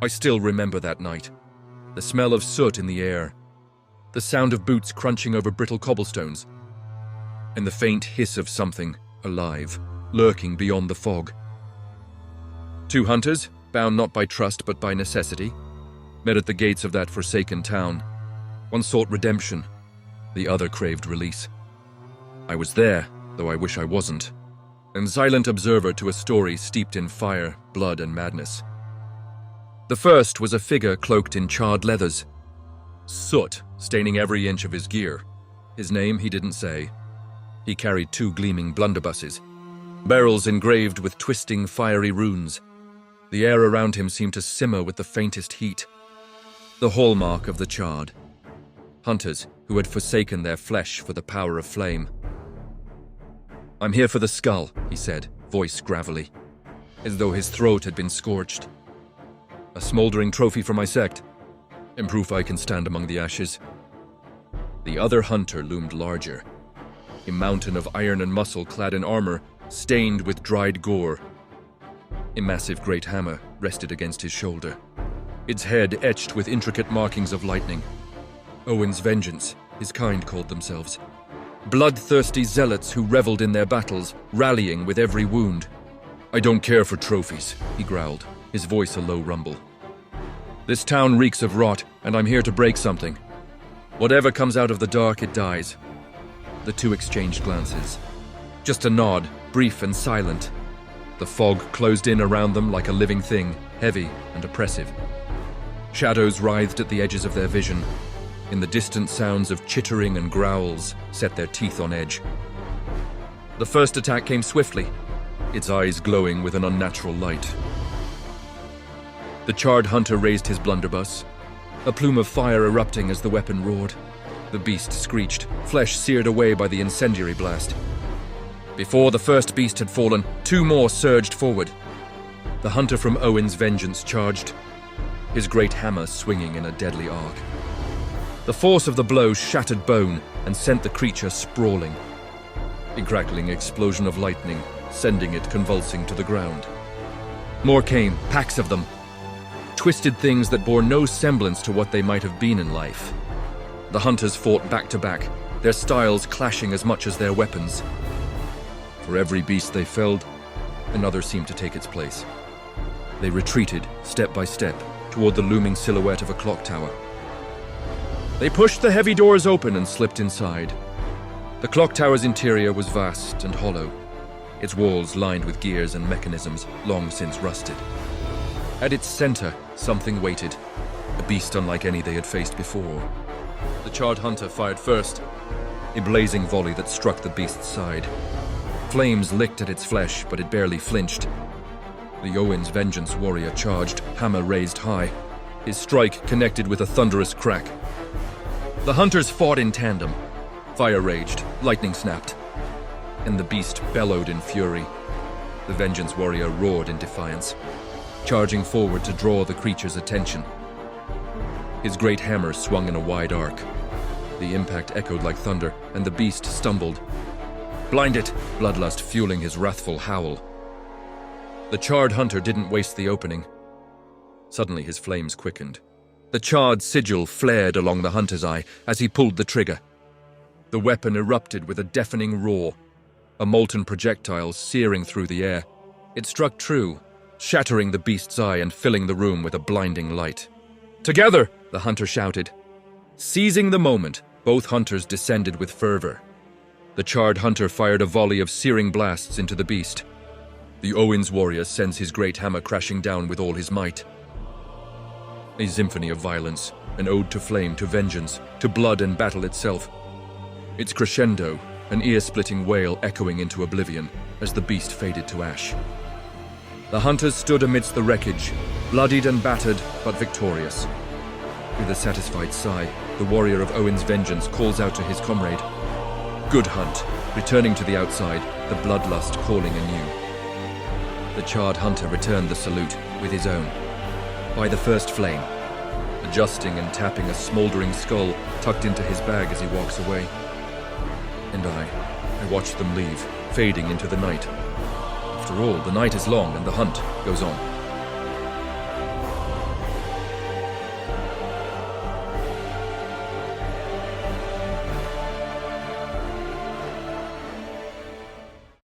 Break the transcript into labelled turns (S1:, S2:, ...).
S1: I still remember that night. The smell of soot in the air, the sound of boots crunching over brittle cobblestones, and the faint hiss of something alive, lurking beyond the fog. Two hunters, bound not by trust but by necessity, met at the gates of that forsaken town. One sought redemption, the other craved release. I was there, though I wish I wasn't, and silent observer to a story steeped in fire, blood, and madness. The first was a figure cloaked in charred leathers, soot staining every inch of his gear. His name he didn't say. He carried two gleaming blunderbusses, barrels engraved with twisting, fiery runes. The air around him seemed to simmer with the faintest heat. The hallmark of the charred. Hunters who had forsaken their flesh for the power of flame. "I'm here for the skull," he said, voice gravelly, as though his throat had been scorched. "A smoldering trophy for my sect, and proof I can stand among the ashes." The other hunter loomed larger, a mountain of iron and muscle clad in armor, stained with dried gore. A massive great hammer rested against his shoulder, its head etched with intricate markings of lightning. Owen's Vengeance, his kind called themselves. Bloodthirsty zealots who reveled in their battles, rallying with every wound. "I don't care for trophies," he growled, his voice a low rumble. "This town reeks of rot, and I'm here to break something. Whatever comes out of the dark, it dies." The two exchanged glances. Just a nod, brief and silent. The fog closed in around them like a living thing, heavy and oppressive. Shadows writhed at the edges of their vision. In the distant sounds of chittering and growls set their teeth on edge. The first attack came swiftly, its eyes glowing with an unnatural light. The charred hunter raised his blunderbuss, a plume of fire erupting as the weapon roared. The beast screeched, flesh seared away by the incendiary blast. Before the first beast had fallen, two more surged forward. The hunter from Owen's Vengeance charged, his great hammer swinging in a deadly arc. The force of the blow shattered bone and sent the creature sprawling. A crackling explosion of lightning, sending it convulsing to the ground. More came, packs of them. Twisted things that bore no semblance to what they might have been in life. The hunters fought back to back, their styles clashing as much as their weapons. For every beast they felled, another seemed to take its place. They retreated, step by step, toward the looming silhouette of a clock tower. They pushed the heavy doors open and slipped inside. The clock tower's interior was vast and hollow, its walls lined with gears and mechanisms long since rusted. At its center, something waited, a beast unlike any they had faced before. The charred hunter fired first, a blazing volley that struck the beast's side. Flames licked at its flesh, but it barely flinched. The Owen's Vengeance warrior charged, hammer raised high. His strike connected with a thunderous crack. The hunters fought in tandem. Fire raged, lightning snapped, and the beast bellowed in fury. The Vengeance warrior roared in defiance, charging forward to draw the creature's attention. His great hammer swung in a wide arc. The impact echoed like thunder, and the beast stumbled. Blinded, bloodlust fueling his wrathful howl. The charred hunter didn't waste the opening. Suddenly his flames quickened. The charred sigil flared along the hunter's eye as he pulled the trigger. The weapon erupted with a deafening roar, a molten projectile searing through the air. It struck true, shattering the beast's eye and filling the room with a blinding light. "Together!" the hunter shouted. Seizing the moment, both hunters descended with fervor. The charred hunter fired a volley of searing blasts into the beast. The Owen's warrior sends his great hammer crashing down with all his might. A symphony of violence, an ode to flame, to vengeance, to blood and battle itself. Its crescendo, an ear-splitting wail echoing into oblivion as the beast faded to ash. The hunters stood amidst the wreckage, bloodied and battered, but victorious. With a satisfied sigh, the warrior of Owen's Vengeance calls out to his comrade. Good hunt, returning to the outside, the bloodlust calling anew. The charred hunter returned the salute with his own. By the first flame, adjusting and tapping a smoldering skull tucked into his bag as he walks away. And I watch them leave, fading into the night. After all, the night is long and the hunt goes on.